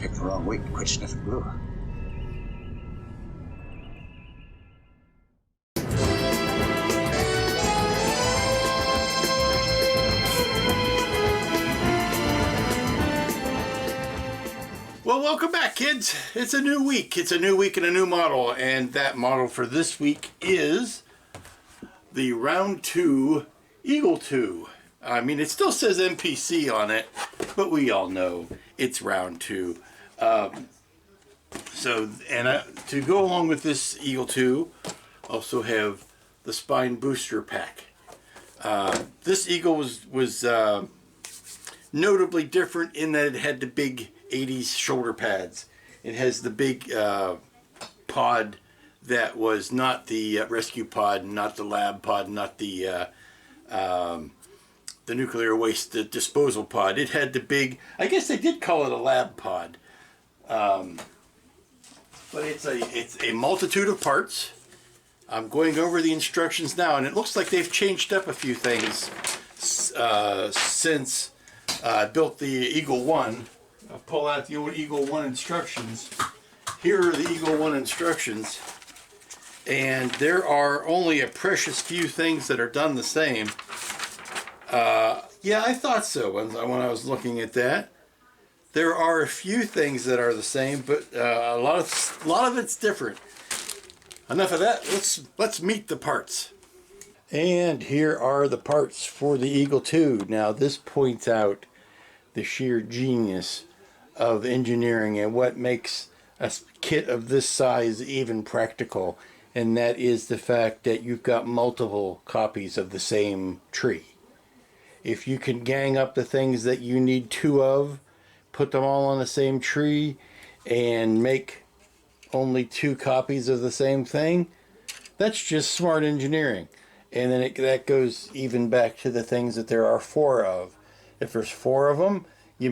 Picked the wrong week and quit sniffing glue. Well, welcome back, kids. It's a new week. It's a new week and a new model. And that model for this week is the Round 2 Eagle 2. I mean, it still says MPC on it, but we all know it's Round 2. To go along with this Eagle 2, also have the Spine Booster Pack. This Eagle was notably different in that it had the big 80s shoulder pads. It has the big pod that was not the rescue pod, not the lab pod, not the nuclear waste disposal pod. It had the big, I guess they did call it a lab pod, but it's a multitude of parts. I'm going over the instructions now, and it looks like they've changed up a few things since I built the Eagle 1. I'll pull out the old Eagle 1 instructions. Here are the Eagle 1 instructions, and there are only a precious few things that are done the same. Yeah, I thought so when I was looking at that. There are a few things that are the same, but a lot of it's different. Enough of that. Let's meet the parts. And here are the parts for the Eagle 2. Now this points out the sheer genius of engineering and what makes a kit of this size even practical, and that is the fact that you've got multiple copies of the same tree. If you can gang up the things that you need two of, put them all on the same tree, and make only two copies of the same thing, that's just smart engineering. And then that goes even back to the things that there are four of. If there's four of them, you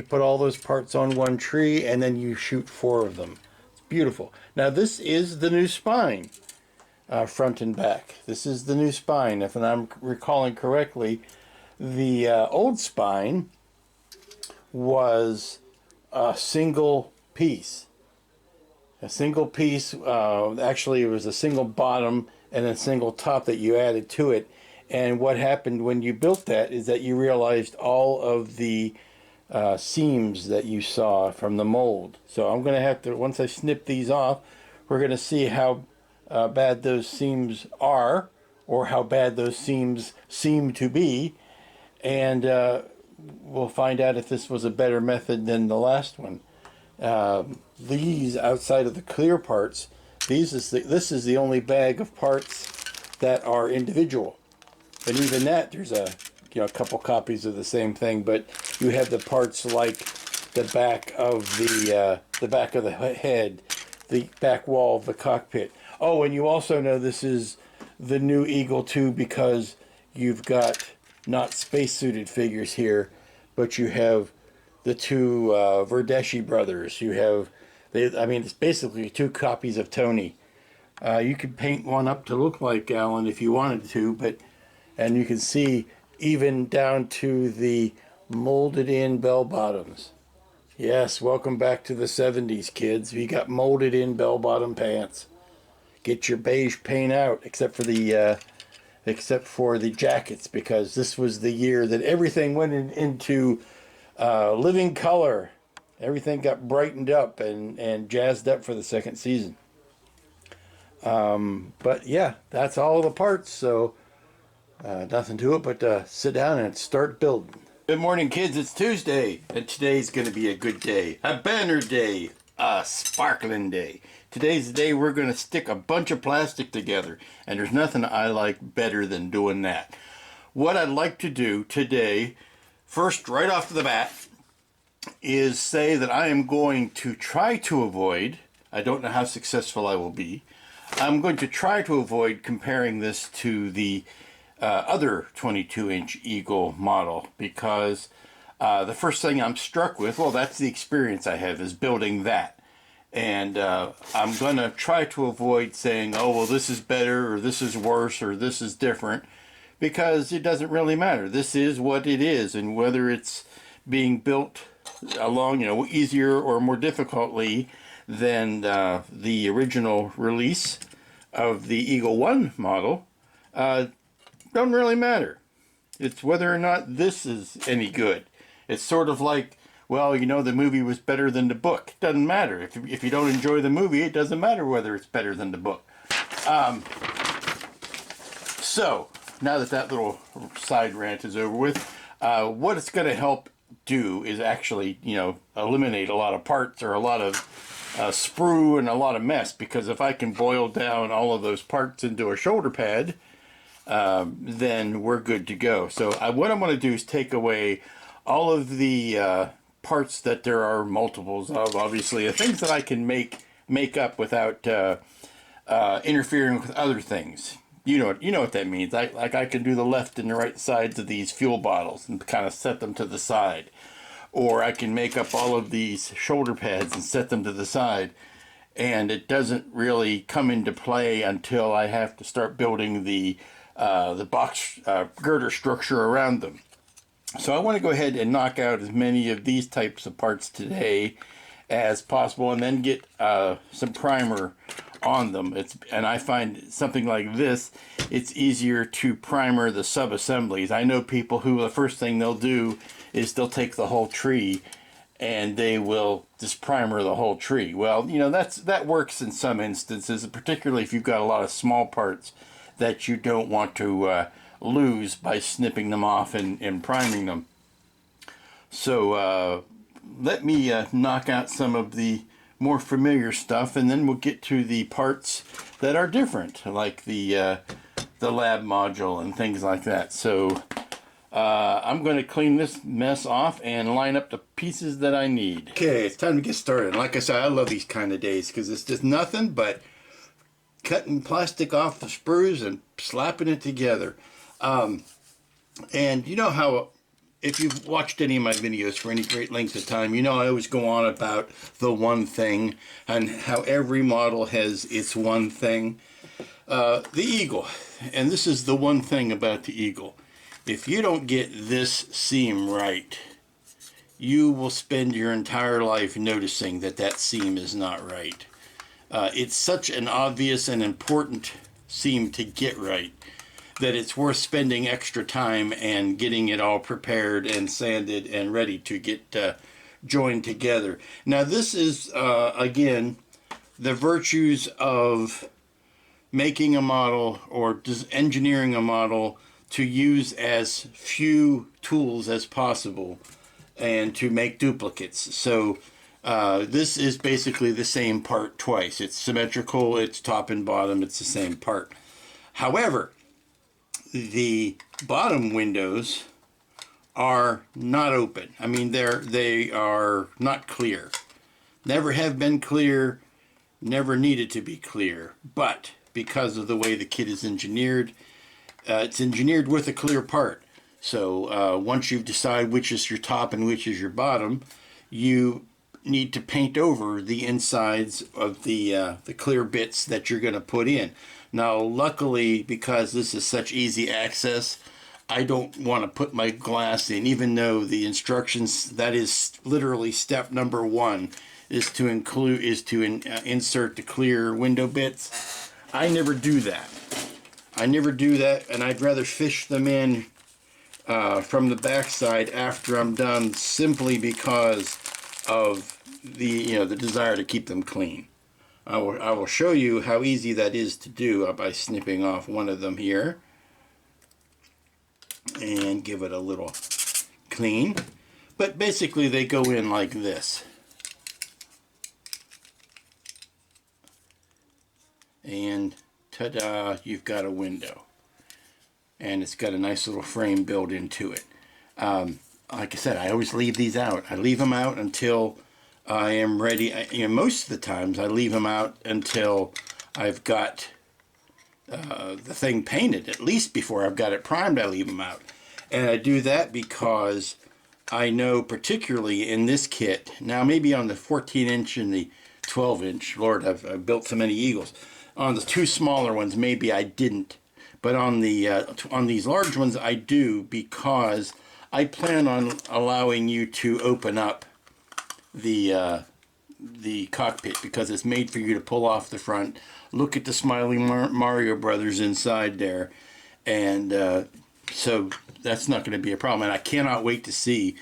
put all those parts on one tree, and then you shoot four of them. It's beautiful. Now this is the new spine, front and back. This is the new spine. If I'm recalling correctly, the old spine was a single piece. Actually, it was a single bottom and a single top that you added to it. And what happened when you built that is that you realized all of the seams that you saw from the mold. So I'm going to have to, once I snip these off, we're going to see how bad those seams are, or how bad those seams seem to be, and we'll find out if this was a better method than the last one. These, outside of the clear parts, this is the only bag of parts that are individual. And even that, there's a couple copies of the same thing, but you have the parts like the back of the head, the back wall of the cockpit. Oh, and you also know this is the new Eagle 2 because you've got not spacesuited figures here, but you have the two Verdeschi brothers. You have, it's basically two copies of Tony. You could paint one up to look like Alan if you wanted to, and you can see even down to the molded in bell bottoms. Yes, welcome back to the 70s, kids. We got molded in bell bottom pants. Get your beige paint out, except for the jackets, because this was the year that everything went into living color. Everything got brightened up and jazzed up for the second season. But yeah, that's all the parts, so nothing to it but sit down and start building. Good morning, kids. It's Tuesday, and today's going to be a good day. A banner day. A sparkling day. Today's the day we're going to stick a bunch of plastic together, and there's nothing I like better than doing that. What I'd like to do today, first, right off the bat, is say that I am going to try to avoid, I don't know how successful I will be, I'm going to try to avoid comparing this to the other 22-inch Eagle model, because the first thing I'm struck with, well, that's the experience I have, is building that. And I'm going to try to avoid saying, oh, well, this is better, or this is worse, or this is different, because it doesn't really matter. This is what it is, and whether it's being built along, easier or more difficultly than the original release of the Eagle 1 model, doesn't really matter. It's whether or not this is any good. It's sort of like, well, the movie was better than the book. Doesn't matter. If you don't enjoy the movie, it doesn't matter whether it's better than the book. So, now that little side rant is over with, what it's going to help do is actually, eliminate a lot of parts or a lot of sprue and a lot of mess, because if I can boil down all of those parts into a shoulder pad, then we're good to go. So what I'm going to do is take away all of the parts that there are multiples of, obviously, things that I can make up without interfering with other things. You know what that means. I can do the left and the right sides of these fuel bottles and kind of set them to the side. Or I can make up all of these shoulder pads and set them to the side. And it doesn't really come into play until I have to start building the box girder structure around them. So I want to go ahead and knock out as many of these types of parts today as possible, and then get some primer on them. And I find something like this, it's easier to primer the sub-assemblies. I know people who the first thing they'll do is they'll take the whole tree and they will just primer the whole tree. Well, that works in some instances, particularly if you've got a lot of small parts that you don't want to lose by snipping them off and priming them. So let me knock out some of the more familiar stuff, and then we'll get to the parts that are different, like the lab module and things like that. So I'm going to clean this mess off and line up the pieces that I need. Okay, it's time to get started. Like I said, I love these kind of days because it's just nothing but cutting plastic off the sprues and slapping it together. And you know how, if you've watched any of my videos for any great length of time, I always go on about the one thing and how every model has its one thing. The Eagle, and this is the one thing about the Eagle. If you don't get this seam right, you will spend your entire life noticing that seam is not right. It's such an obvious and important seam to get right that it's worth spending extra time and getting it all prepared and sanded and ready to get joined together. Now this is, again, the virtues of making a model or engineering a model to use as few tools as possible and to make duplicates. So this is basically the same part twice. It's symmetrical, it's top and bottom, it's the same part. However, the bottom windows are not open. I mean, they are not clear. Never have been clear, never needed to be clear. But because of the way the kit is engineered, it's engineered with a clear part. So once you've decided which is your top and which is your bottom, you need to paint over the insides of the clear bits that you're going to put in. Now, luckily, because this is such easy access, I don't want to put my glass in, even though the instructions, that is literally step number one, is to insert the clear window bits. I never do that. And I'd rather fish them in from the backside after I'm done, simply because of the desire to keep them clean. I will show you how easy that is to do by snipping off one of them here and give it a little clean. But basically they go in like this. And ta-da, you've got a window. And it's got a nice little frame built into it. Like I said, I always leave these out. I leave them out until I am ready. Most of the times I leave them out until I've got the thing painted. At least before I've got it primed, I leave them out. And I do that because I know, particularly in this kit, now maybe on the 14-inch and the 12-inch, Lord, I've built so many Eagles. On the two smaller ones, maybe I didn't. But on these large ones, I do, because I plan on allowing you to open up the cockpit, because it's made for you to pull off the front, look at the smiling Mario Brothers inside there, and so that's not going to be a problem. And I cannot wait to see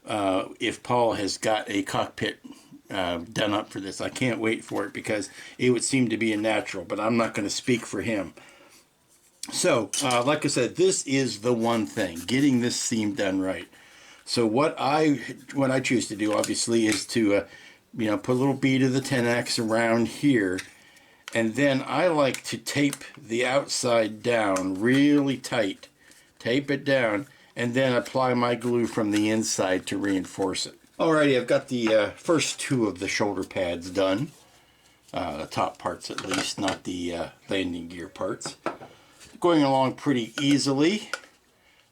if Paul has got a cockpit done up for this. I can't wait for it, because it would seem to be a natural, but I'm not going to speak for him. So, like I said, this is the one thing, getting this seam done right. So what I choose to do, obviously, is to put a little bead of the 10X around here, and then I like to tape the outside down really tight. Tape it down, and then apply my glue from the inside to reinforce it. Alrighty, I've got the first two of the shoulder pads done. The top parts at least, not the landing gear parts. Going along pretty easily.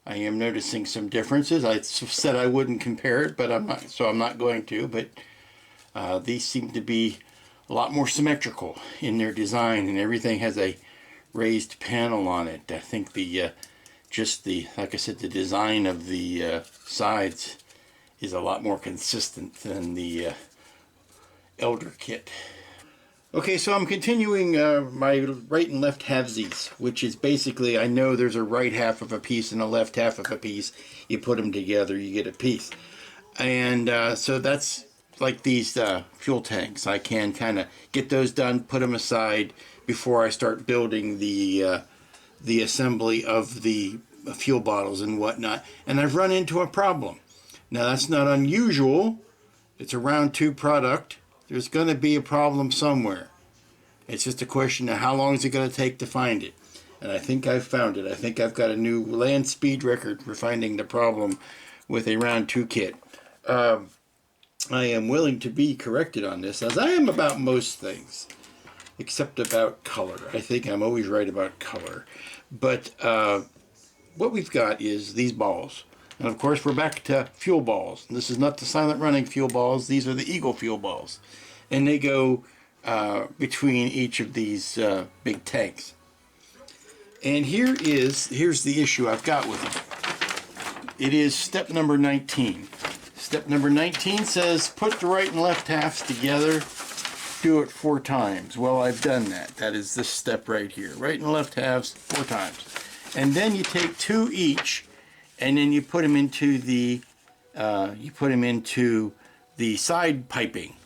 I am noticing some differences. I said I wouldn't compare it, but I'm not going to. But these seem to be a lot more symmetrical in their design, and everything has a raised panel on it. I think like I said, the design of the sides is a lot more consistent than the Elder kit. Okay, so I'm continuing my right and left halvesies, which is basically, I know there's a right half of a piece and a left half of a piece. You put them together, you get a piece. And so that's like these fuel tanks. I can kind of get those done, put them aside before I start building the assembly of the fuel bottles and whatnot. And I've run into a problem. Now, that's not unusual. It's a round 2 product. There's going to be a problem somewhere. It's just a question of how long is it going to take to find it. And I think I've found it. I think I've got a new land speed record for finding the problem with a round 2 kit. I am willing to be corrected on this, as I am about most things, except about color. I think I'm always right about color. But what we've got is these balls. And of course, we're back to fuel balls. This is not the silent running fuel balls. These are the Eagle fuel balls. And they go between each of these big tanks. And here's the issue I've got with them. It is step number 19. Step number 19 says put the right and left halves together, do it 4 times. Well, I've done that. That is this step right here. Right and left halves 4 times. And then you take 2 each, and then you put them into the side piping.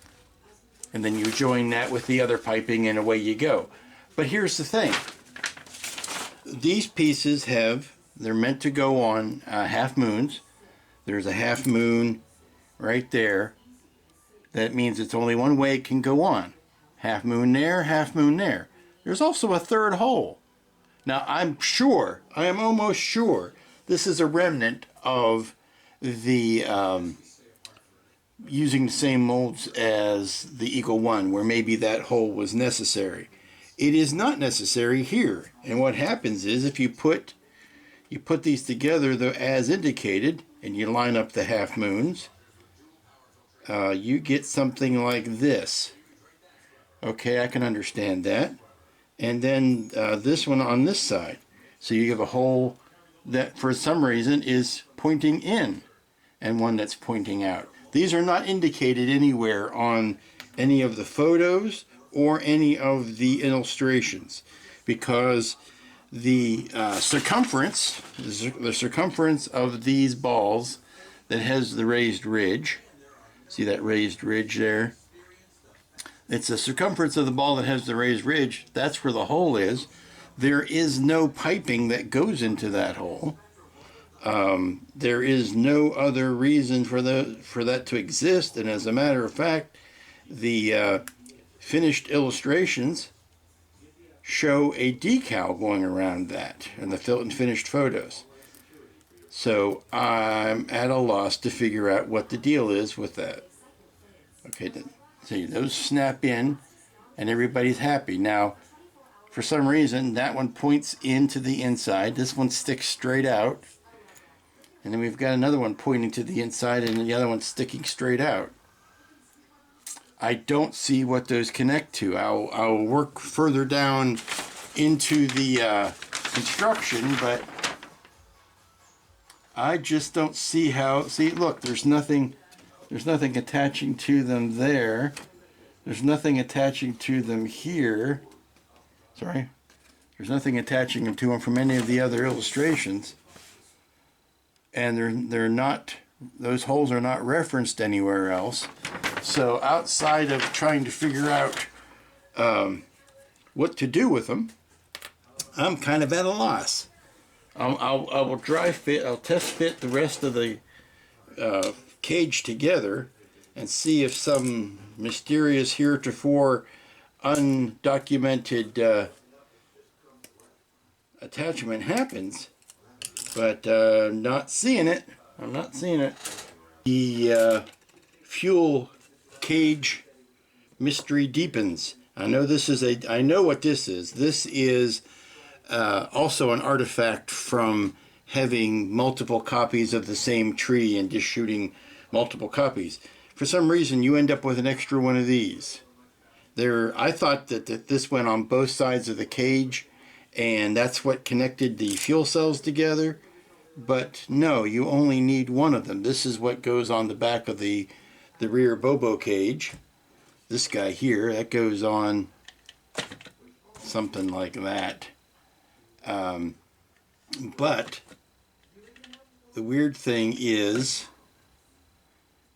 And then you join that with the other piping, and away you go. But here's the thing. These pieces they're meant to go on half moons. There's a half moon right there. That means it's only one way it can go on. Half moon there, half moon there. There's also a third hole. Now, I am almost sure, this is a remnant of the using the same molds as the Eagle 1, where maybe that hole was necessary. It is not necessary here. And what happens is, if you put these together as indicated, and you line up the half moons, you get something like this. Okay, I can understand that. And then this one on this side. So you have a hole that for some reason is pointing in, and one that's pointing out. These are not indicated anywhere on any of the photos or any of the illustrations, because the circumference of these balls that has the raised ridge, see that raised ridge there? It's the circumference of the ball that has the raised ridge. That's where the hole is. There is no piping that goes into that hole. There is no other reason for that to exist. And as a matter of fact, the finished illustrations show a decal going around that in the finished photos. So I'm at a loss to figure out what the deal is with that. Okay, see, those snap in and everybody's happy. Now, for some reason, that one points into the inside. This one sticks straight out. And then we've got another one pointing to the inside and the other one sticking straight out. I don't see what those connect to. I'll work further down into the construction, but I just don't see how. See, look, there's nothing There's nothing attaching to them there. There's nothing attaching to them here. Sorry. There's nothing attaching them to them from any of the other illustrations. And they're not, those holes are not referenced anywhere else. So outside of trying to figure out what to do with them, I'm kind of at a loss. I will dry fit, I'll test fit the rest of the cage together and see if some mysterious heretofore undocumented attachment happens, but not seeing it. I'm not seeing it. The fuel cage mystery deepens. I know this is I know what this is. This is also an artifact from having multiple copies of the same tree and just shooting multiple copies. For some reason, you end up with an extra one of these. I thought that this went on both sides of the cage, and that's what connected the fuel cells together. But no, you only need one of them. This is what goes on the back of the rear Bobo cage. This guy here, that goes on something like that. But the weird thing is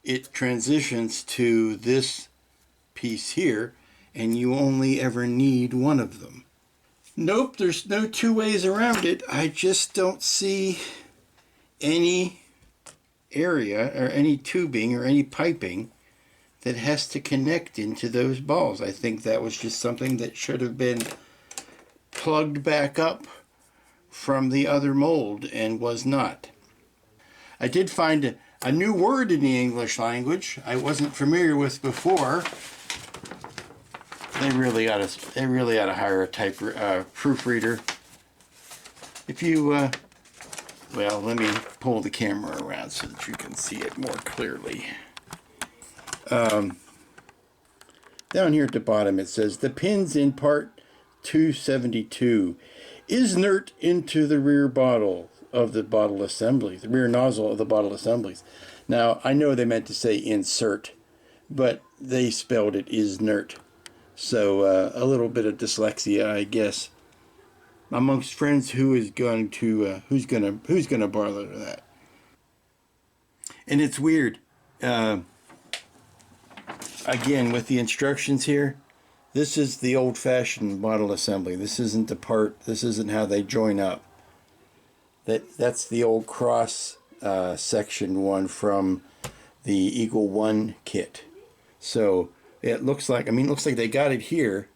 it transitions to this piece here, and you only ever need one of them. Nope, there's no two ways around it. I just don't see any area or any tubing or any piping that has to connect into those balls. I think that was just something that should have been plugged back up from the other mold and was not. I did find a new word in the English language I wasn't familiar with before. They really ought to hire a proofreader. If you well, let me pull the camera around so that you can see it more clearly. Down here at the bottom it says the pins in part 272 insert into the rear bottle of the bottle assembly, the rear nozzle of the bottle assemblies. Now, I know they meant to say insert, but they spelled it isnert. So a little bit of dyslexia, I guess, amongst friends who's gonna bother that. And it's weird. Again, with the instructions here, this is the old-fashioned bottle assembly. This isn't the part. This isn't how they join up. That's the old cross section one from the Eagle 1 kit. So it looks like, it looks like they got it here.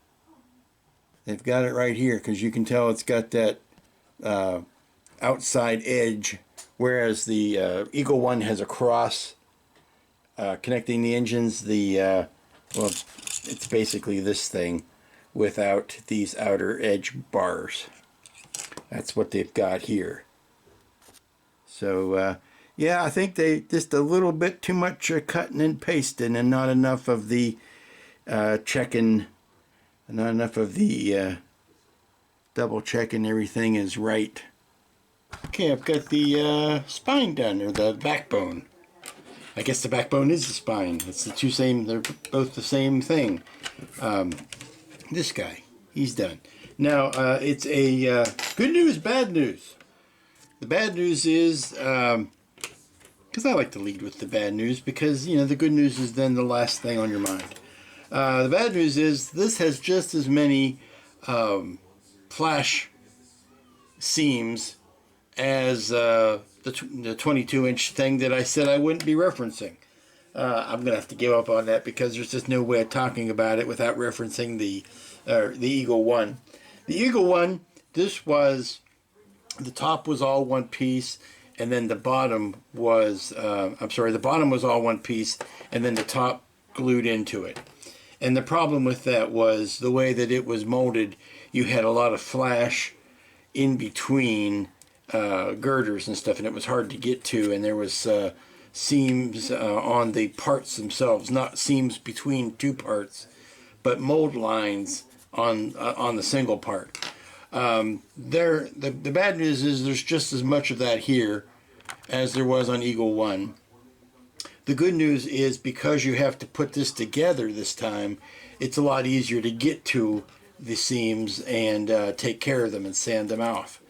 They've got it right here because you can tell it's got that outside edge, whereas the Eagle 1 has a cross connecting the engines. Well, it's basically this thing without these outer edge bars. That's what they've got here. So yeah, I think they just a little bit too much cutting and pasting and not enough of the checking, not enough of the double checking everything is right. Okay, I've got the spine done, or the backbone. I guess the backbone is the spine. It's the two same, they're both the same thing. This guy, he's done. Now, it's a good news, bad news. The bad news is, because I like to lead with the bad news, because, you know, the good news is then the last thing on your mind. The bad news is this has just as many flash seams as the 22-inch thing that I said I wouldn't be referencing. I'm going to have to give up on that because there's just no way of talking about it without referencing the Eagle 1. The Eagle 1, this was, the top was all one piece, and then the bottom was, the bottom was all one piece, and then the top glued into it. And the problem with that was the way that it was molded, you had a lot of flash in between girders and stuff, and it was hard to get to, and there was seams on the parts themselves, not seams between two parts, but mold lines on the single part. The bad news is there's just as much of that here as there was on Eagle 1. The good news is because you have to put this together this time, it's a lot easier to get to the seams and take care of them and sand them off.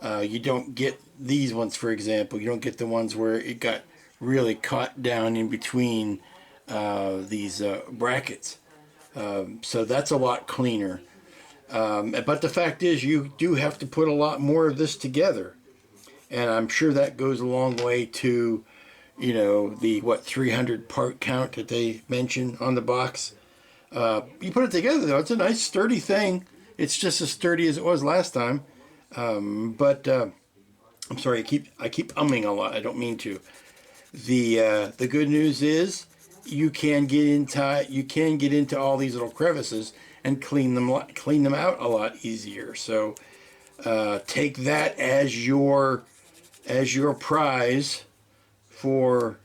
You don't get these ones, for example. You don't get the ones where it got really caught down in between these brackets. So that's a lot cleaner. But the fact is, you do have to put a lot more of this together. And I'm sure that goes a long way to, you know, the, 300 part count that they mention on the box. You put it together, though, it's a nice sturdy thing. It's just as sturdy as it was last time. But I'm sorry, I keep umming a lot. I don't mean to. The good news is you can get into all these little crevices and clean them out a lot easier. So take that as your prize for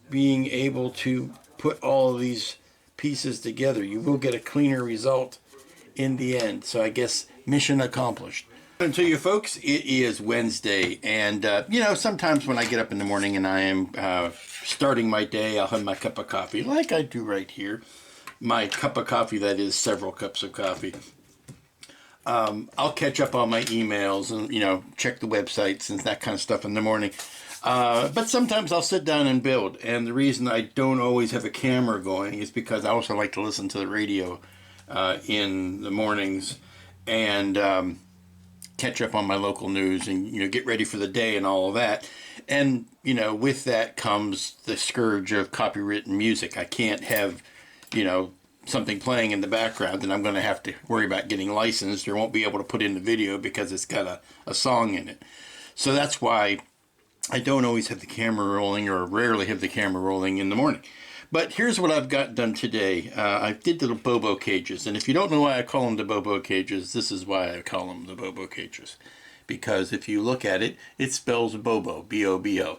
being able to put all of these pieces together. You will get a cleaner result in the end. So I guess mission accomplished. And to you folks, it is Wednesday, and you know, sometimes when I get up in the morning and I am starting my day, I'll have my cup of coffee, like I do right here. My cup of coffee, that is several cups of coffee. I'll catch up on my emails and, you know, check the websites and that kind of stuff in the morning. But sometimes I'll sit down and build, and the reason I don't always have a camera going is because I also like to listen to the radio in the mornings and catch up on my local news and, you know, get ready for the day and all of that. And, you know, with that comes the scourge of copywritten music. I can't have, you know, something playing in the background and I'm going to have to worry about getting licensed or won't be able to put in the video because it's got a song in it. So that's why I don't always have the camera rolling, or rarely have the camera rolling in the morning. But here's what I've got done today. I did the Bobo cages, and if you don't know why I call them the Bobo cages, this is why I call them the Bobo cages. Because if you look at it, it spells Bobo, B-O-B-O.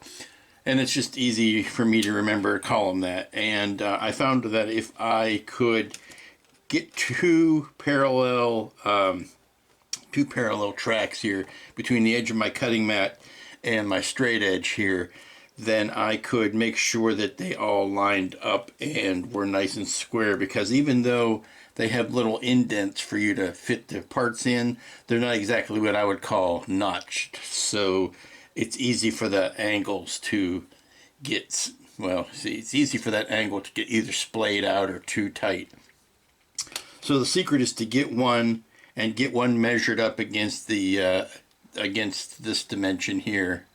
And it's just easy for me to remember to call them that. And I found that if I could get two parallel tracks here between the edge of my cutting mat and my straight edge here, then I could make sure that they all lined up and were nice and square, because even though they have little indents for you to fit the parts in, they're not exactly what I would call notched. So it's easy for the angles to get, well, see, it's easy for that angle to get either splayed out or too tight. So the secret is to get one and get one measured up against the against this dimension here.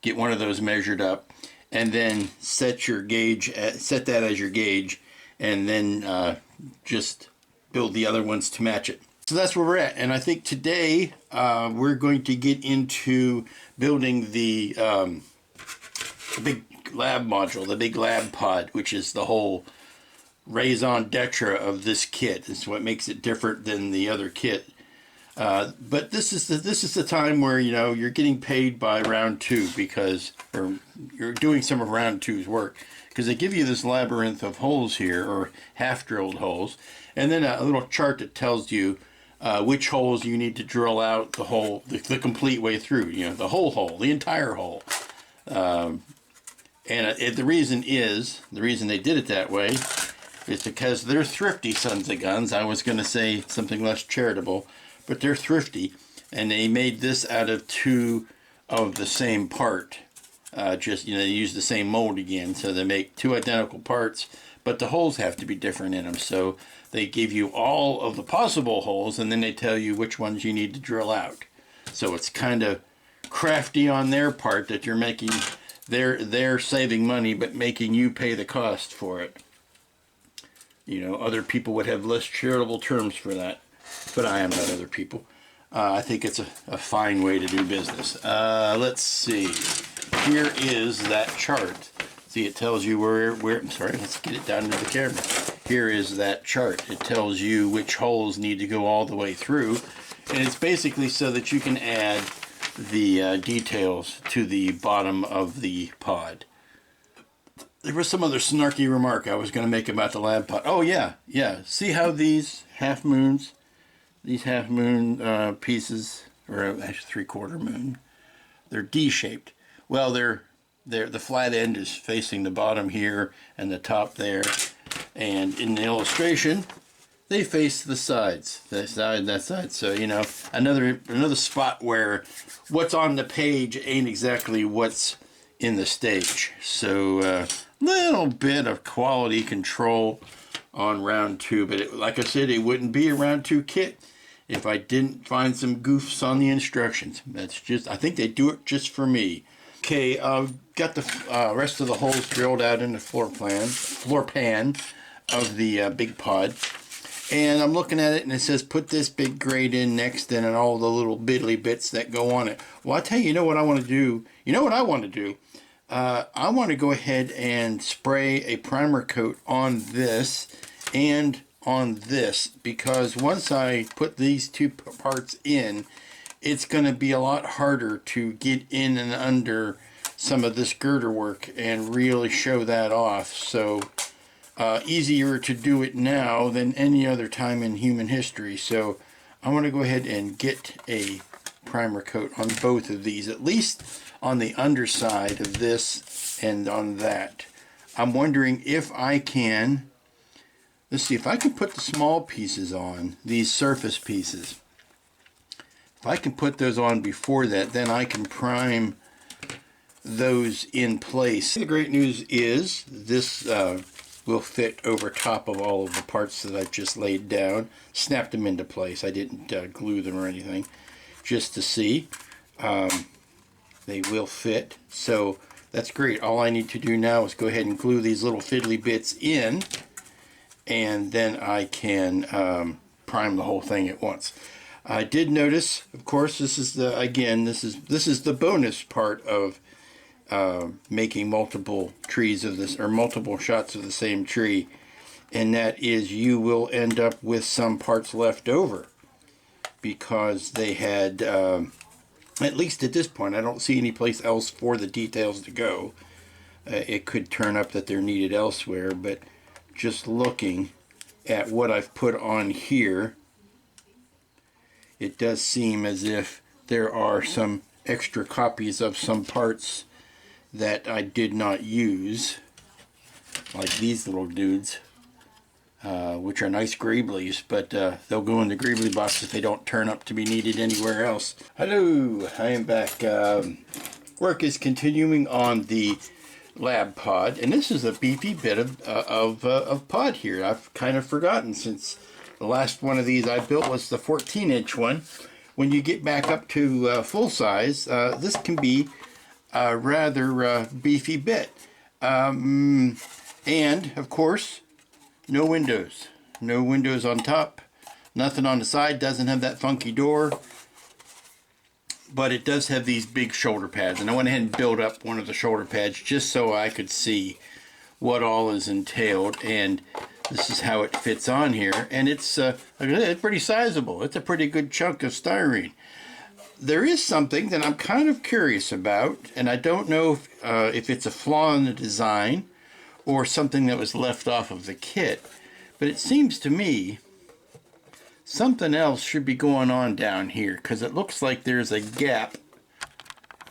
Get one of those measured up, and then set your gauge, set that as your gauge, and then just build the other ones to match it. So that's where we're at, and I think today we're going to get into building the big lab module, the big lab pod, which is the whole raison d'etre of this kit. This is what makes it different than the other kit. But this is the time where, you know, you're getting paid by round two, because, or you're doing some of round two's work, because they give you this labyrinth of holes here, or half drilled holes, and then a little chart that tells you which holes you need to drill out the whole, the complete way through, you know, the whole hole, the entire hole. And the reason they did it that way is because they're thrifty sons of guns. I was going to say something less charitable, but they're thrifty, and they made this out of two of the same part. Just, you know, they use the same mold again, so they make two identical parts, but the holes have to be different in them. So they give you all of the possible holes, and then they tell you which ones you need to drill out. So it's kind of crafty on their part that you're making, they're saving money, but making you pay the cost for it. You know, other people would have less charitable terms for that, but I am not other people. I think it's a fine way to do business. Let's see. Here is that chart. See, it tells you where, I'm sorry, let's get it down into the camera. Here is that chart. It tells you which holes need to go all the way through. And it's basically so that you can add the details to the bottom of the pod. There was some other snarky remark I was going to make about the lab pod. Oh, yeah. See how these half moon pieces, or actually 3/4 moon, they're D-shaped. Well, they're there, the flat end is facing the bottom here and the top there. And in the illustration, they face the sides, that side and that side. So, you know, another spot where what's on the page ain't exactly what's in the stage. So, little bit of quality control on round 2. But like I said, it wouldn't be a round 2 kit if I didn't find some goofs on the instructions. That's just, I think they do it just for me. Okay, got the rest of the holes drilled out in the floor pan of the big pod. And I'm looking at it and it says put this big grate in next and all the little biddly bits that go on it. Well, I tell you, you know what I want to do? You know what I want to do? I want to go ahead and spray a primer coat on this and on this, because once I put these two parts in, it's going to be a lot harder to get in and under some of this girder work and really show that off. So easier to do it now than any other time in human history. So I want to go ahead and get a primer coat on both of these, at least on the underside of this and on that. I'm wondering if I can, let's see, if I can put the small pieces on, these surface pieces. If I can put those on before that, then I can prime those in place. The great news is this will fit over top of all of the parts that I've just laid down. Snapped them into place. I didn't glue them or anything, just to see. They will fit. So that's great. All I need to do now is go ahead and glue these little fiddly bits in, and then I can prime the whole thing at once. I did notice, of course, this is the, again, this is the bonus part of making multiple trees of this, or multiple shots of the same tree, and that is you will end up with some parts left over, because they had, at least at this point, I don't see any place else for the details to go. It could turn up that they're needed elsewhere, but just looking at what I've put on here, it does seem as if there are some extra copies of some parts that I did not use, like these little dudes, which are nice greeblies, but they'll go in the greebly box if they don't turn up to be needed anywhere else. Hello, I am back. Work is continuing on the lab pod, and this is a beefy bit of pod here. I've kind of forgotten, since the last one of these I built was the 14-inch one. When you get back up to full size, this can be a rather beefy bit. And, of course, no windows. No windows on top. Nothing on the side. Doesn't have that funky door. But it does have these big shoulder pads. And I went ahead and built up one of the shoulder pads just so I could see what all is entailed. And this is how it fits on here, and it's pretty sizable. It's a pretty good chunk of styrene. There is something that I'm kind of curious about, and I don't know if it's a flaw in the design or something that was left off of the kit, but it seems to me something else should be going on down here, because it looks like there's a gap.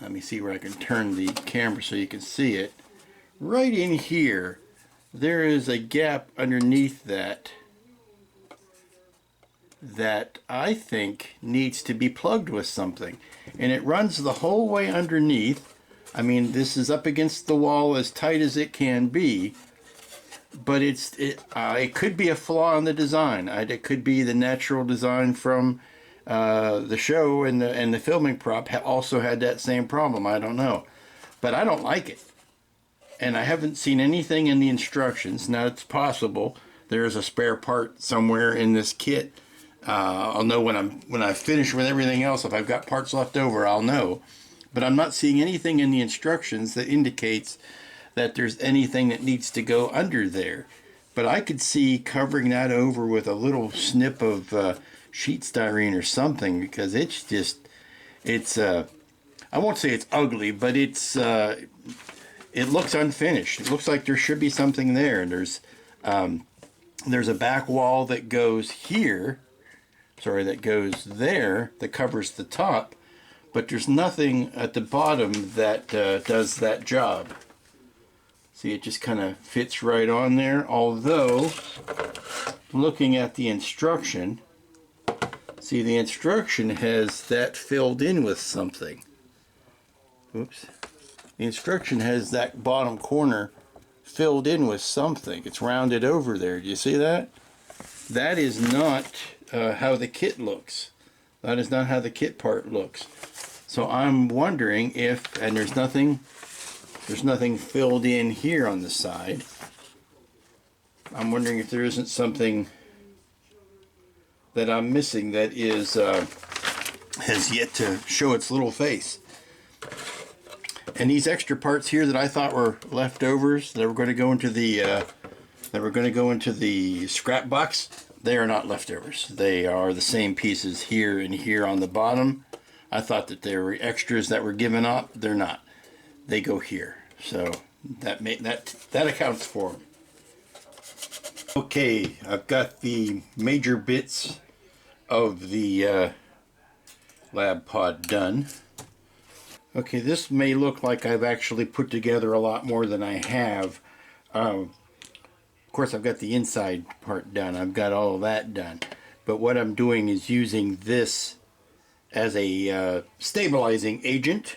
Let me see where I can turn the camera so you can see it. Right in here, there is a gap underneath that I think needs to be plugged with something, and it runs the whole way underneath. I mean, this is up against the wall as tight as it can be, but it could be a flaw in the design. It could be the natural design from the show, and the filming prop also had that same problem. I don't know, but I don't like it. And I haven't seen anything in the instructions. Now, it's possible there is a spare part somewhere in this kit. I'll know when I finish with everything else. If I've got parts left over, I'll know. But I'm not seeing anything in the instructions that indicates that there's anything that needs to go under there. But I could see covering that over with a little snip of sheet styrene or something, because it's I won't say it's ugly, but it looks unfinished. It looks like there should be something there. And there's a back wall that goes here, that goes there, that covers the top, but there's nothing at the bottom that does that job. See, it just kind of fits right on there, although looking at the instruction, see, the instruction has that filled in with something. Oops. The instruction has that bottom corner filled in with something. It's rounded over there. Do you see that? That is not how the kit looks. That is not how the kit part looks. So I'm wondering if, and there's nothing filled in here on the side. I'm wondering if there isn't something that I'm missing that is has yet to show its little face. And these extra parts here that I thought were leftovers that were going to go into the scrap box, they are not leftovers. They are the same pieces here and here on the bottom. I thought that they were extras that were given up. They're not. They go here. So that accounts for them. Okay, I've got the major bits of the lab pod done. Okay, this may look like I've actually put together a lot more than I have. Of course, I've got the inside part done. I've got all of that done. But what I'm doing is using this as a stabilizing agent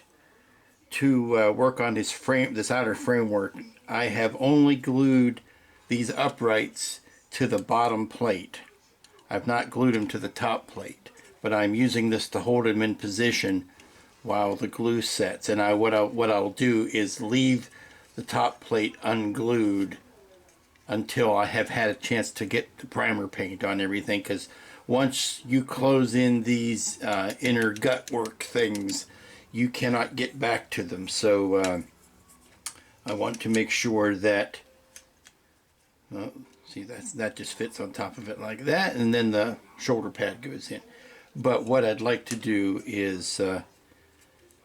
to work on this outer framework. I have only glued these uprights to the bottom plate. I've not glued them to the top plate, but I'm using this to hold them in position while the glue sets. And what I'll do is leave the top plate unglued until I have had a chance to get the primer paint on everything, because once you close in these inner gut work things, you cannot get back to them. So I want to make sure that, see, that just fits on top of it like that, and then the shoulder pad goes in. But what I'd like to do is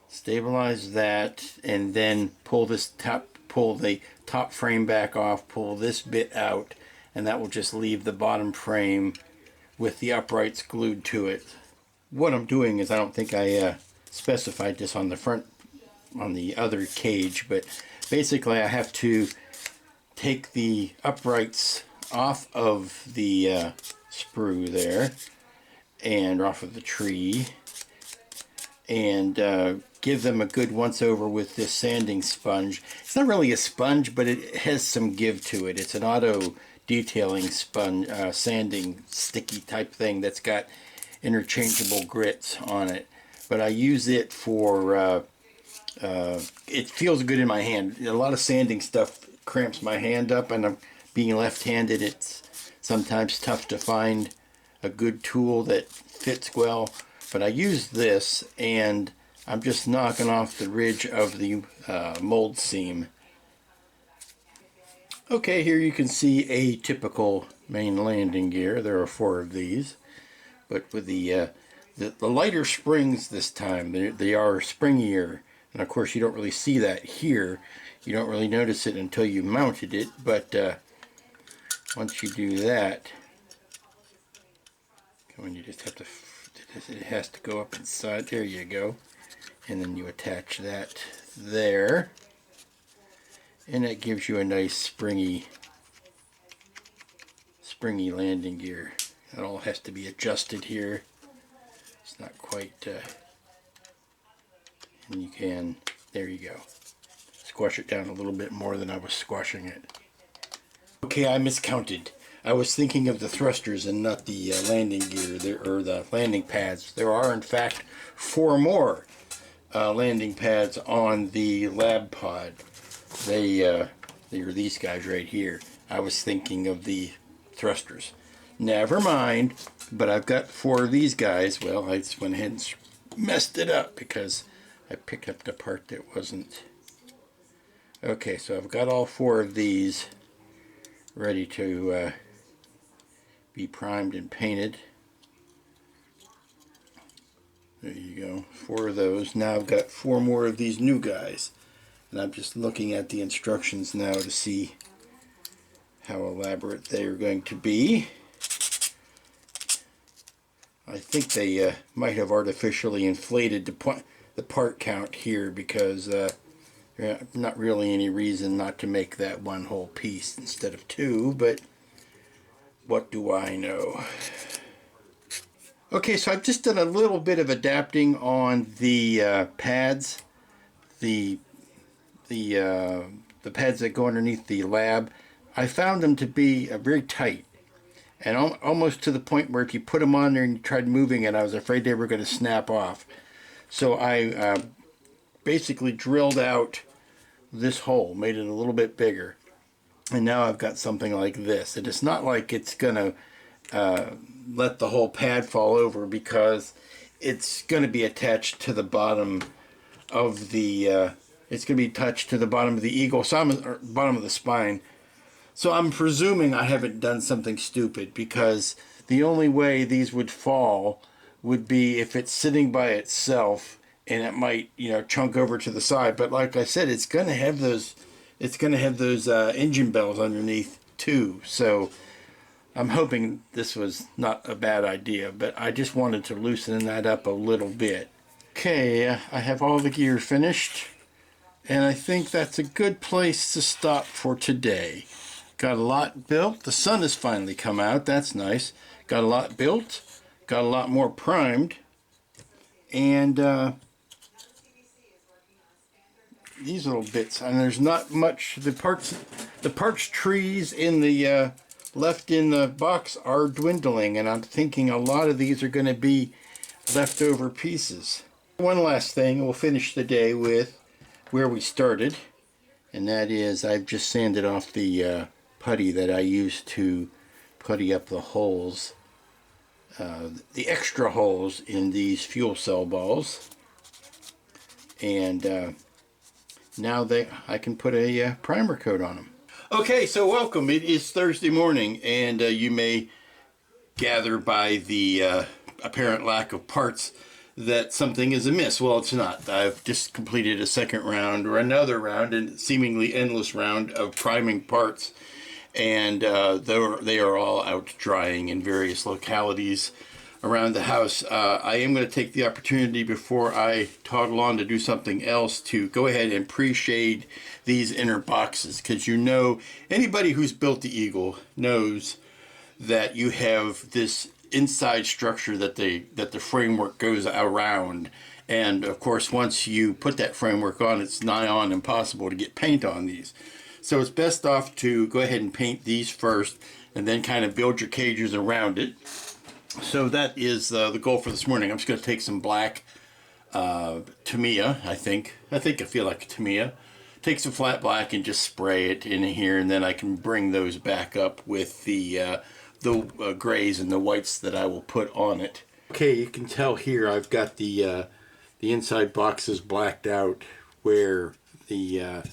stabilize that, and then pull the top frame back off, pull this bit out, and that will just leave the bottom frame with the uprights glued to it. What I'm doing is, I don't think I specified this on the front, on the other cage, but basically I have to take the uprights off of the sprue there, and off of the tree, and give them a good once over with this sanding sponge. It's not really a sponge, but it has some give to it. It's an auto detailing sponge, sanding sticky type thing that's got interchangeable grits on it. But I use it for, it feels good in my hand. A lot of sanding stuff cramps my hand up, and I'm being left-handed. It's sometimes tough to find a good tool that fits well. But I use this, and I'm just knocking off the ridge of the mold seam. Okay, here you can see a typical main landing gear. There are 4 of these, but with the lighter springs this time, they are springier. And of course, you don't really see that here. You don't really notice it until you mounted it, but once you do that, you just have to, it has to go up inside. There you go. And then you attach that there, and that gives you a nice springy landing gear. It all has to be adjusted here. It's not quite, and you can, there you go. Squash it down a little bit more than I was squashing it. Okay, I miscounted. I was thinking of the thrusters and not the landing gear, or the landing pads. There are, in fact, 4 more landing pads on the lab pod. They are these guys right here. I was thinking of the thrusters. Never mind, but I've got 4 of these guys. Well, I just went ahead and messed it up because I picked up the part that wasn't. Okay, so I've got all 4 of these ready to be primed and painted. There you go, 4 of those. Now I've got 4 more of these new guys, and I'm just looking at the instructions now to see how elaborate they are going to be. I think they might have artificially inflated the point. part count here because not really any reason not to make that one whole piece instead of two, but what do I know? Okay, so I've just done a little bit of adapting on the pads, the pads that go underneath the lab. I found them to be very tight, and almost to the point where if you put them on there and you tried moving it, I was afraid they were going to snap off. So I basically drilled out this hole, made it a little bit bigger, and now I've got something like this. And it's not like it's going to let the whole pad fall over, because it's going to be attached to the bottom of the it's going to be attached to the bottom of the eagle, or bottom of the spine. So I'm presuming I haven't done something stupid, because the only way these would fall would be if it's sitting by itself, and it might, you know, chunk over to the side. But like I said, it's going to have those engine bells underneath too. So I'm hoping this was not a bad idea, but I just wanted to loosen that up a little bit. Okay, I have all the gear finished, and I think that's a good place to stop for today. Got a lot built. The sun has finally come out. That's nice. Got a lot built. Got a lot more primed. And these little bits. And there's not much. The parts trees in the left in the box are dwindling. And I'm thinking a lot of these are going to be leftover pieces. One last thing. We'll finish the day with where we started. And that is, I've just sanded off the putty that I used to putty up the holes, the extra holes in these fuel cell balls, and now I can put a primer coat on them. Okay, so welcome. It is Thursday morning, and you may gather by the apparent lack of parts that something is amiss. Well, it's not. I've just completed a second round, or another round, and seemingly endless round of priming parts. And they are all out drying in various localities around the house. I am going to take the opportunity before I toggle on to do something else to go ahead and pre-shade these inner boxes, because you know, anybody who's built the Eagle knows that you have this inside structure that the framework goes around, and of course once you put that framework on, it's nigh on impossible to get paint on these. So it's best off to go ahead and paint these first, and then kind of build your cages around it. So that is the goal for this morning. I'm just going to take some black Tamiya, I feel like Tamiya. Take some flat black and just spray it in here, and then I can bring those back up with the grays and the whites that I will put on it. Okay, you can tell here I've got the inside boxes blacked out where the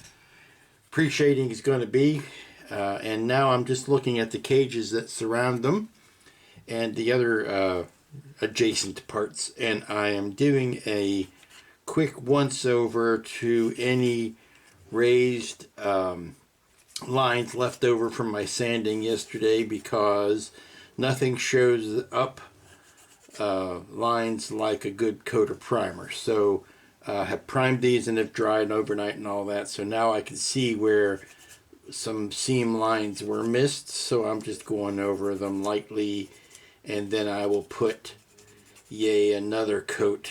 pre-shading is going to be, and now I'm just looking at the cages that surround them and the other adjacent parts, and I am doing a quick once over to any raised lines left over from my sanding yesterday, because nothing shows up lines like a good coat of primer. So have primed these and have dried overnight and all that, so now I can see where some seam lines were missed. So I'm just going over them lightly, and then I will put another coat,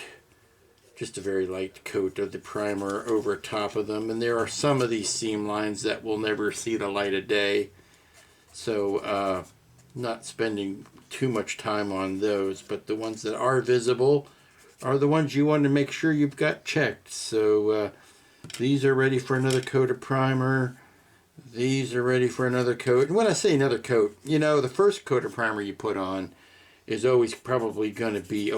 just a very light coat of the primer over top of them. And there are some of these seam lines that will never see the light of day, so not spending too much time on those, but the ones that are visible are the ones you want to make sure you've got checked. So these are ready for another coat of primer. These are ready for another coat. And when I say another coat, you know, the first coat of primer you put on is always probably going to be,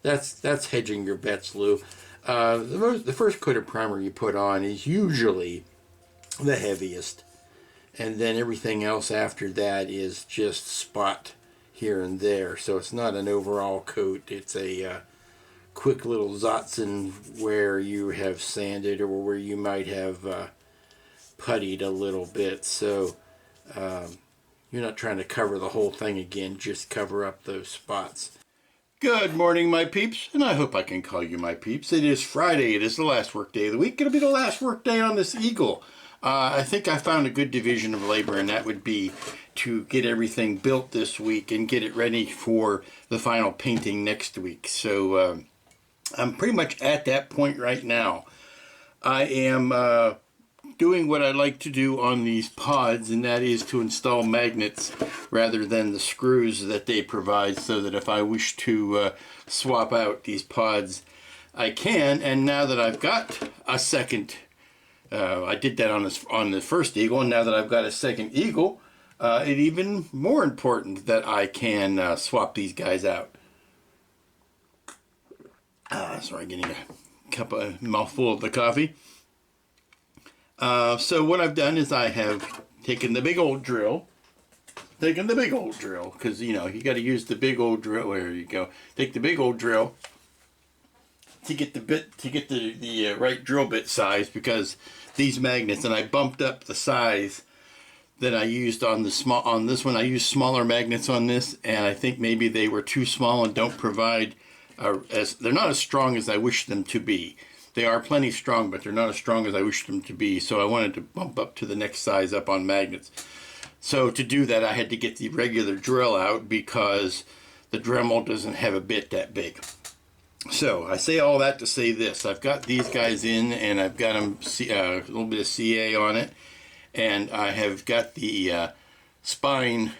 that's hedging your bets, Lou. The first coat of primer you put on is usually the heaviest, and then everything else after that is just spot here and there. So it's not an overall coat, it's a quick little Zotzen where you have sanded or where you might have puttied a little bit. So you're not trying to cover the whole thing again, just cover up those spots. Good morning, my peeps, and I hope I can call you my peeps. It is Friday. It is the last work day of the week. It'll be the last work day on this Eagle. I think I found a good division of labor, and that would be to get everything built this week and get it ready for the final painting next week. So I'm pretty much at that point right now. I am doing what I like to do on these pods, and that is to install magnets rather than the screws that they provide, so that if I wish to swap out these pods, I can. And now that I've got a second, I did that on the first Eagle, and now that I've got a second Eagle, it's even more important that I can swap these guys out. Sorry, getting a mouthful of the coffee. So what I've done is I have taken the big old drill, because you got to use the big old drill. There you go. Take the big old drill to get the right drill bit size, because these magnets, and I bumped up the size that I used on this one. I used smaller magnets on this, and I think maybe they were too small and don't provide they're not as strong as I wish them to be. They are plenty strong, but they're not as strong as I wish them to be. So I wanted to bump up to the next size up on magnets. So to do that, I had to get the regular drill out, because the Dremel doesn't have a bit that big. So I say all that to say this: I've got these guys in, and I've got them a little bit of CA on it, and I have got the spine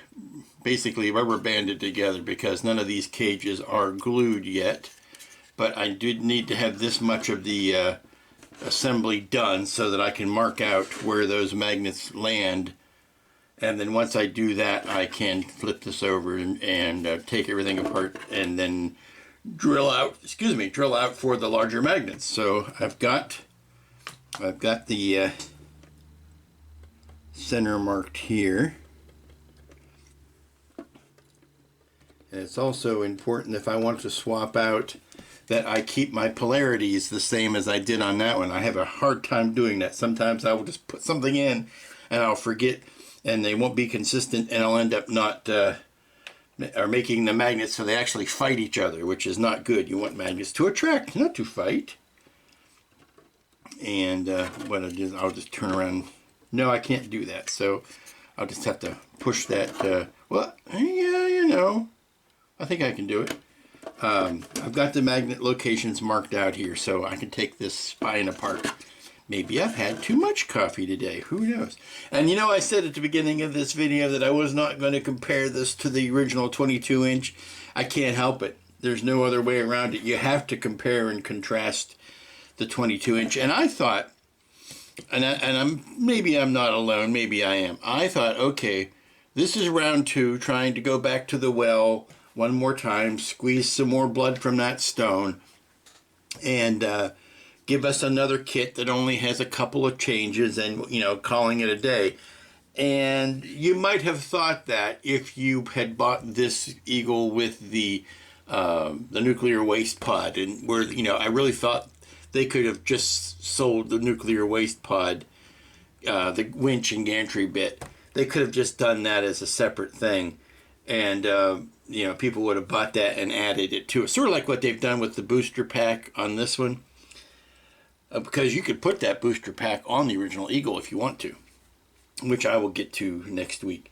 basically rubber banded together, because none of these cages are glued yet. But I did need to have this much of the assembly done so that I can mark out where those magnets land. And then once I do that, I can flip this over and take everything apart, and then drill out for the larger magnets. So I've got the center marked here. And it's also important, if I want to swap out, that I keep my polarities the same as I did on that one. I have a hard time doing that. Sometimes I will just put something in and I'll forget, and they won't be consistent, and I'll end up not or making the magnets so they actually fight each other, which is not good. You want magnets to attract, not to fight. And what I do, I'll just turn around. No, I can't do that. So I'll just have to push that. Well, yeah, I think I can do it. I've got the magnet locations marked out here, so I can take this spine apart. Maybe I've had too much coffee today. Who knows? And I said at the beginning of this video that I was not going to compare this to the original 22-inch. I can't help it. There's no other way around it. You have to compare and contrast the 22-inch. And I thought, maybe I'm not alone, maybe I am. I thought, okay, this is round 2, trying to go back to the well one more time, squeeze some more blood from that stone, and give us another kit that only has a couple of changes, and calling it a day. And you might have thought that if you had bought this Eagle with the nuclear waste pod, and where I really thought they could have just sold the nuclear waste pod, the winch and gantry bit. They could have just done that as a separate thing, and people would have bought that and added it to it. Sort of like what they've done with the booster pack on this one. Because you could put that booster pack on the original Eagle if you want to, which I will get to next week.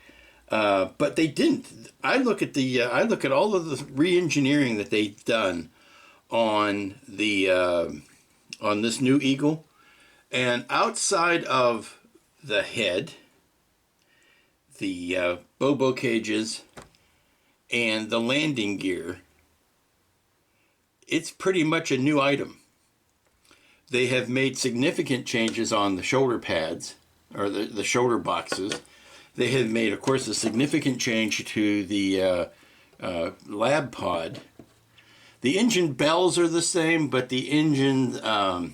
But they didn't. I look at all of the re-engineering that they've done on the on this new Eagle, and outside of the head, the bobo cages, and the landing gear, it's pretty much a new item. They have made significant changes on the shoulder pads, or the shoulder boxes. They have made, of course, a significant change to the lab pod. The engine bells are the same, but the engine, the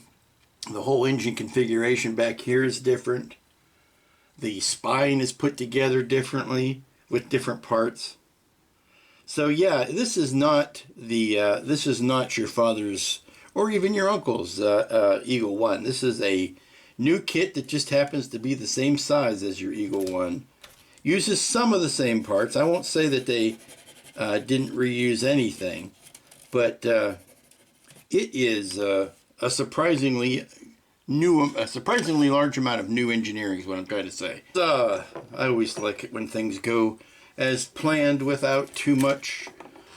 whole engine configuration back here is different. The spine is put together differently with different parts. So yeah, this is not your father's or even your uncle's Eagle 1. This is a new kit that just happens to be the same size as your Eagle 1. Uses some of the same parts. I won't say that they didn't reuse anything, But it is a surprisingly large amount of new engineering is what I'm trying to say. I always like it when things go as planned without too much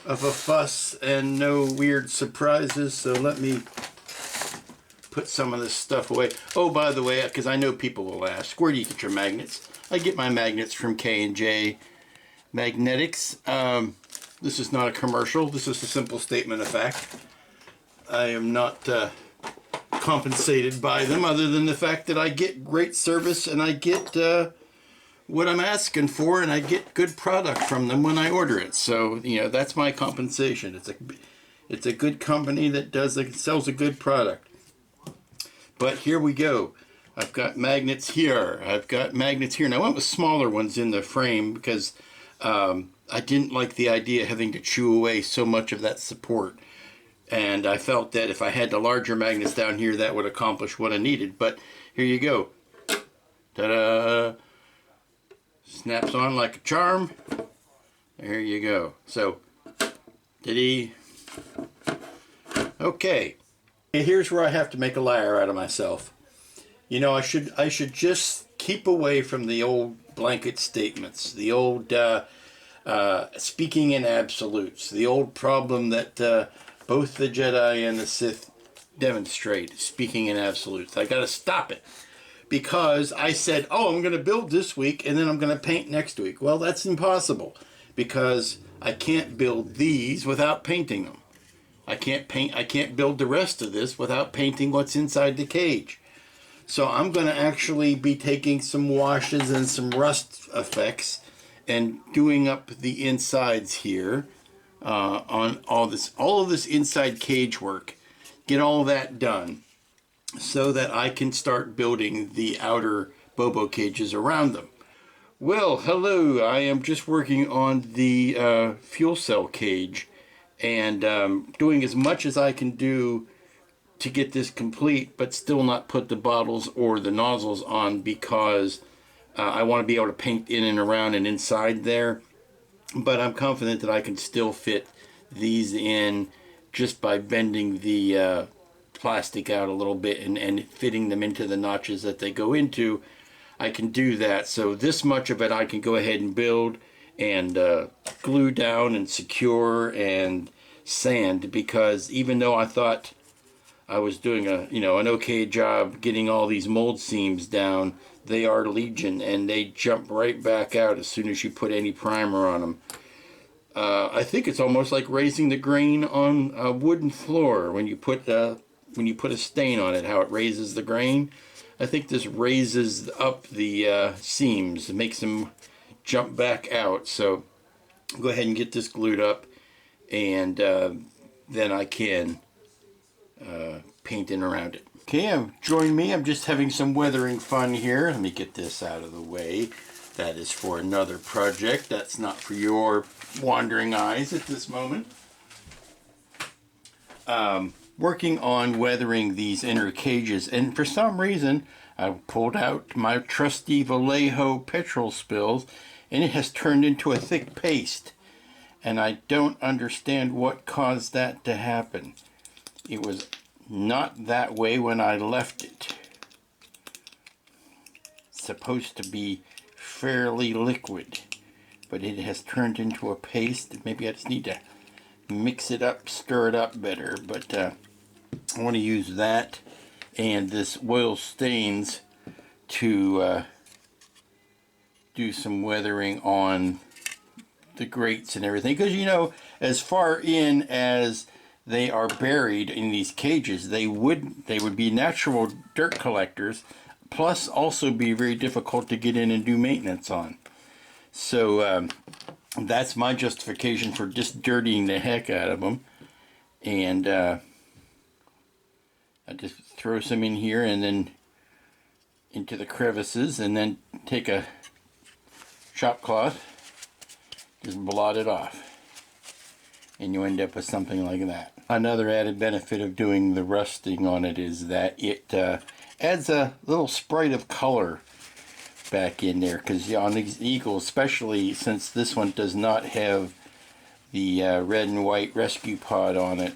of a fuss and no weird surprises. So let me put some of this stuff away. Oh, by the way, because I know people will ask, where do you get your magnets? I get my magnets from K&J Magnetics. This is not a commercial. This is a simple statement of fact. I am not compensated by them other than the fact that I get great service and I get what I'm asking for, and I get good product from them when I order it. So, you know, that's my compensation. It's a good company that sells a good product. But here we go. I've got magnets here. I've got magnets here. And I went with smaller ones in the frame because I didn't like the idea of having to chew away so much of that support. And I felt that if I had the larger magnets down here, that would accomplish what I needed. But here you go. Ta-da! Snaps on like a charm. There you go. So, diddy. Okay. Here's where I have to make a liar out of myself. You know, I should just keep away from the old blanket statements, the old speaking in absolutes, the old problem that both the Jedi and the Sith demonstrate, speaking in absolutes. I got to stop it. Because I said, oh, I'm going to build this week and then I'm going to paint next week. Well, that's impossible because I can't build these without painting them. I can't build the rest of this without painting what's inside the cage. So I'm going to actually be taking some washes and some rust effects and doing up the insides here on all of this inside cage work. Get all that done, so that I can start building the outer Bobo cages around them. Well, hello, I am just working on the fuel cell cage and doing as much as I can do to get this complete, but still not put the bottles or the nozzles on because I want to be able to paint in and around and inside there. But I'm confident that I can still fit these in just by bending the plastic out a little bit and fitting them into the notches that they go into. I can do that. So this much of it I can go ahead and build and glue down and secure and sand, because even though I thought I was doing an okay job getting all these mold seams down, they are legion and they jump right back out as soon as you put any primer on them. I think it's almost like raising the grain on a wooden floor when you put a stain on it, how it raises the grain. I think this raises up the seams, makes them jump back out. So go ahead and get this glued up, and then I can paint in around it. Okay, join me. I'm just having some weathering fun here. Let me get this out of the way. That is for another project. That's not for your wandering eyes at this moment. Working on weathering these inner cages, and for some reason I pulled out my trusty Vallejo petrol spills and it has turned into a thick paste, and I don't understand what caused that to happen. It was not that way when I left it. It's supposed to be fairly liquid, but it has turned into a paste. Maybe I just need to mix it up, stir it up better, but I want to use that and this oil stains to do some weathering on the grates and everything, because as far in as they are buried in these cages, they would be natural dirt collectors, plus also be very difficult to get in and do maintenance on. So that's my justification for just dirtying the heck out of them. And I just throw some in here and then into the crevices, and then take a shop cloth, just blot it off, and you end up with something like that. Another added benefit of doing the rusting on it is that it adds a little sprite of color back in there, because on these Eagles, especially since this one does not have the red and white rescue pod on it,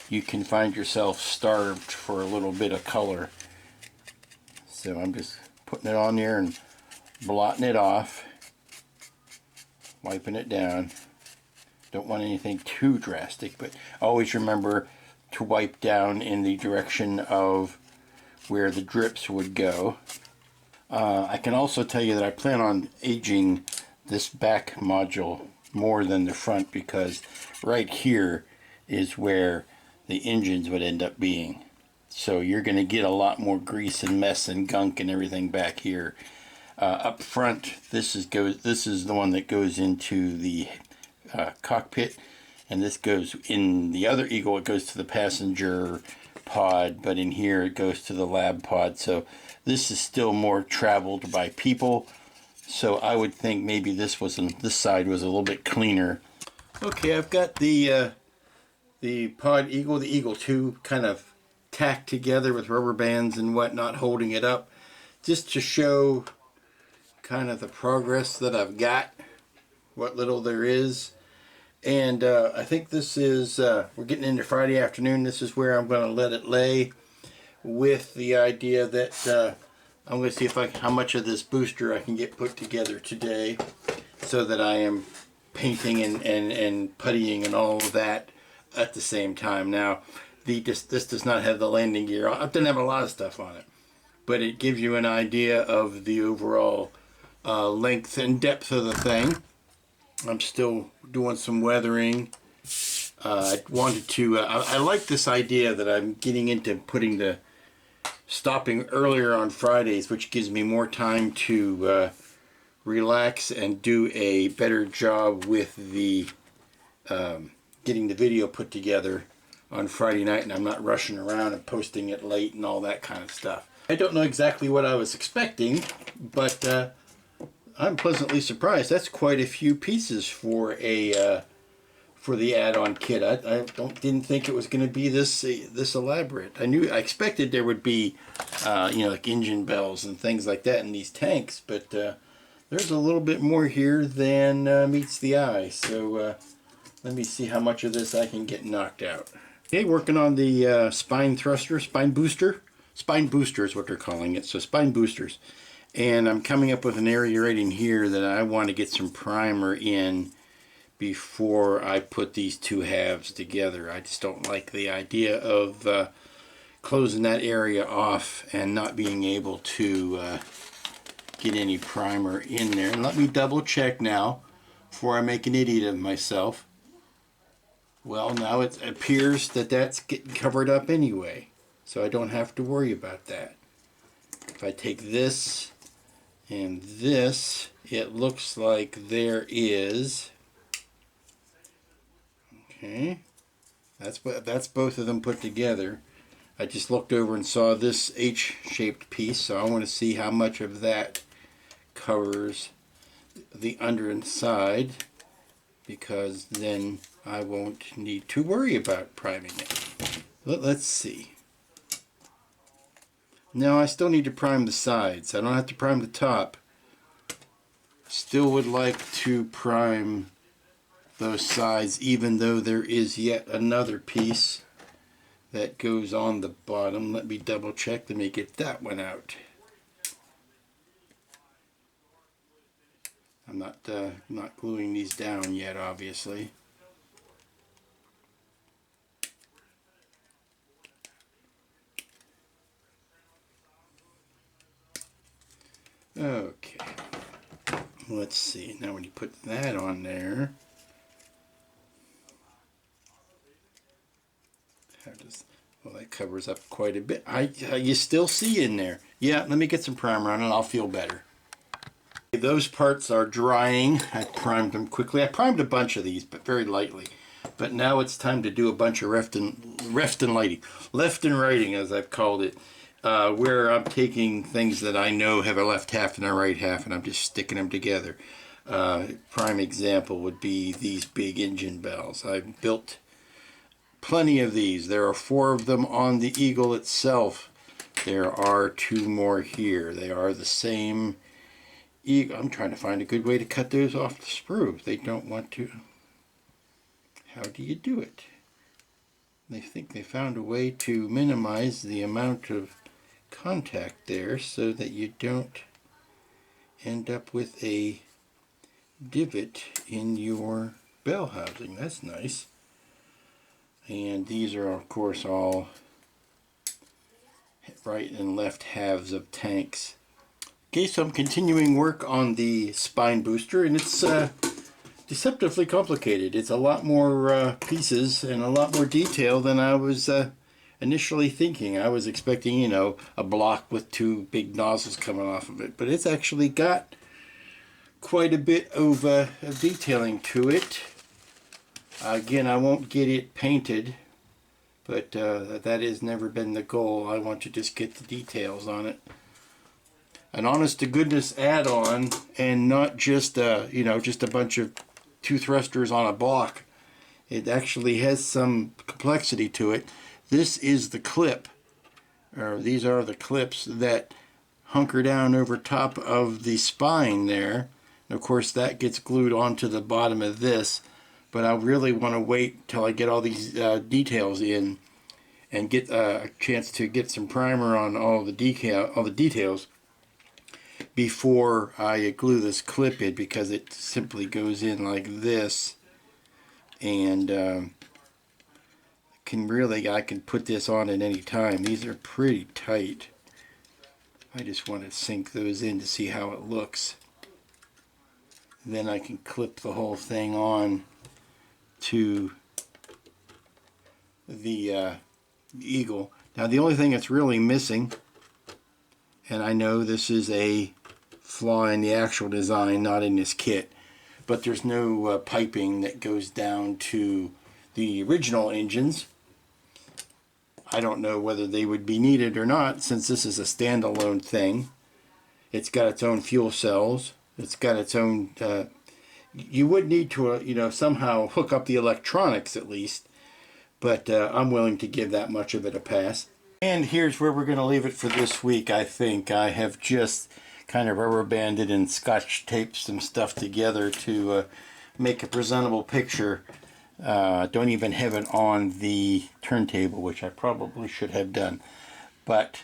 you can find yourself starved for a little bit of color. So I'm just putting it on there and blotting it off, wiping it down. Don't want anything too drastic, but always remember to wipe down in the direction of where the drips would go. I can also tell you that I plan on aging this back module more than the front, because right here is where the engines would end up being. So you're going to get a lot more grease and mess and gunk and everything back here. Up front, this is the one that goes into the cockpit, and this goes in the other Eagle. It goes to the passenger pod, but in here it goes to the lab pod. So this is still more traveled by people. So I would think maybe this side was a little bit cleaner. Okay, I've got the pod Eagle, the Eagle 2, kind of tacked together with rubber bands and whatnot, holding it up, just to show kind of the progress that I've got, what little there is. And I think this is, we're getting into Friday afternoon. This is where I'm going to let it lay, with the idea that I'm going to see how much of this booster I can get put together today, so that I am painting and puttying and all of that at the same time. Now, this does not have the landing gear. It doesn't have a lot of stuff on it, but it gives you an idea of the overall length and depth of the thing. I'm still doing some weathering. I wanted to, I like this idea that I'm getting into stopping earlier on Fridays, which gives me more time to relax and do a better job with the getting the video put together on Friday night, and I'm not rushing around and posting it late and all that kind of stuff. I don't know exactly what I was expecting, but I'm pleasantly surprised. That's quite a few pieces for the add-on kit. I didn't think it was going to be this elaborate. I expected there would be like engine bells and things like that in these tanks, but there's a little bit more here than meets the eye. So let me see how much of this I can get knocked out. Okay, working on the spine booster. Spine booster is what they're calling it. So spine boosters. And I'm coming up with an area right in here that I want to get some primer in before I put these two halves together. I just don't like the idea of closing that area off and not being able to get any primer in there. And let me double check now before I make an idiot of myself. Well, now it appears that that's getting covered up anyway, so I don't have to worry about that. If I take this and this, it looks like there is, okay, that's both of them put together. I just looked over and saw this H-shaped piece, so I want to see how much of that covers the under and side, because then I won't need to worry about priming it. Let's see. Now I still need to prime the sides. I don't have to prime the top. Still would like to prime those sides, even though there is yet another piece that goes on the bottom. Let me double check. Let me get that one out. I'm not gluing these down yet, obviously. Okay, let's see. Now when you put that on there, well, that covers up quite a bit. You still see in there. Yeah, let me get some primer on it and I'll feel better. Those parts are drying. I primed them quickly. I primed a bunch of these, but very lightly. But now it's time to do a bunch of left and righting, as I've called it. Where I'm taking things that I know have a left half and a right half, and I'm just sticking them together. Prime example would be these big engine bells. I've built plenty of these. There are 4 of them on the Eagle itself. There are 2 more here. They are the same Eagle. I'm trying to find a good way to cut those off the sprue. They don't want to. how do you do it? They think they found a way to minimize the amount of contact there so that you don't end up with a divot in your bell housing. That's nice. And these are of course all right and left halves of tanks. Okay, so I'm continuing work on the spine booster, and it's deceptively complicated. It's a lot more pieces and a lot more detail than I was initially thinking. I was expecting, you know, a block with two big nozzles coming off of it, but it's actually got quite a bit of detailing to it. Again, I won't get it painted, but that has never been the goal. I want to just get the details on it. An honest-to-goodness add-on, and not just you know, just a bunch of two thrusters on a block. It actually has some complexity to it. This is the clip, or these are the clips that hunker down over top of the spine there. And of course, that gets glued onto the bottom of this. But I really want to wait till I get all these details in and get a chance to get some primer on all the details before I glue this clip in, because it simply goes in like this, and I can put this on at any time. These are pretty tight. I just want to sink those in to see how it looks. Then I can clip the whole thing on to the eagle. Now the only thing that's really missing, and I know this is a flaw in the actual design, not in this kit, but there's no piping that goes down to the original engines. I don't know whether they would be needed or not, since this is a standalone thing. It's got its own fuel cells. It's got its own you would need to you know, somehow hook up the electronics at least, but I'm willing to give that much of it a pass. And here's where we're going to leave it for this week. I think I have just kind of rubber banded and scotch taped some stuff together to make a presentable picture. Don't even have it on the turntable, which I probably should have done. But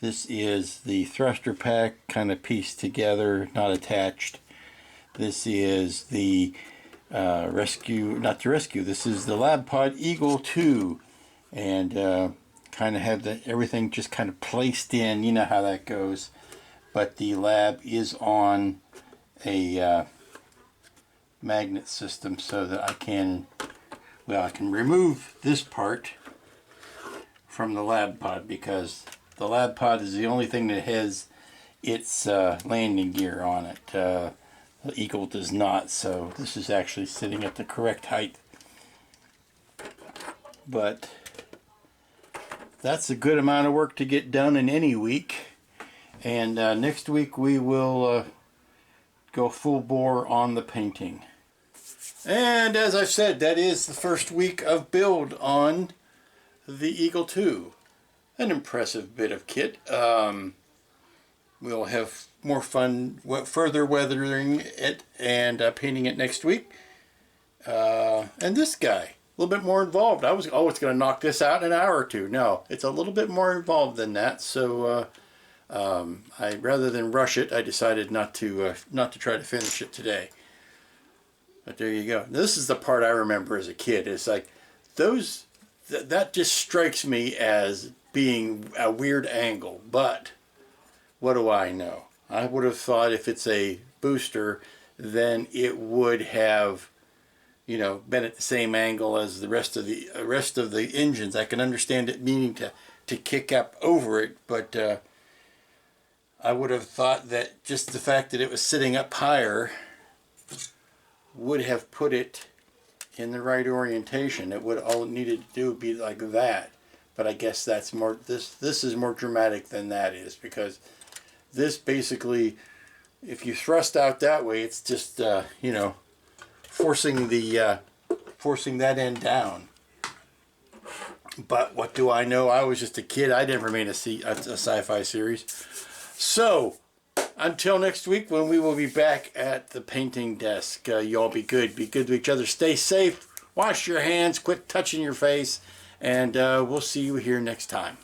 this is the thruster pack kind of pieced together, not attached. This is the this is the Lab Pod Eagle 2, and kind of have everything just kind of placed in. You know how that goes. But the lab is on a magnet system, so that I can remove this part from the Lab Pod, because the Lab Pod is the only thing that has its landing gear on it. The Eagle does not, so this is actually sitting at the correct height. But that's a good amount of work to get done in any week. And next week we will go full bore on the painting. And as I've said, that is the first week of build on the Eagle 2. An impressive bit of kit. We'll have more fun further weathering it and painting it next week. And this guy, a little bit more involved. I was always going to knock this out in an hour or two. No, it's a little bit more involved than that. So rather than rush it, I decided not to try to finish it today. But there you go. This is the part I remember as a kid. It's like that just strikes me as being a weird angle. But what do I know? I would have thought if it's a booster, then it would have, you know, been at the same angle as the rest of the engines. I can understand it meaning to kick up over it, but I would have thought that just the fact that it was sitting up higher would have put it in the right orientation. It would all it needed to do would be like that. But I guess that's more, this is more dramatic than that is, because this basically, if you thrust out that way, it's just you know, forcing that end down. But what do I know? I was just a kid. I never made a sci-fi series. So until next week, when we will be back at the painting desk, you all be good to each other. Stay safe. Wash your hands, quit touching your face, and we'll see you here next time.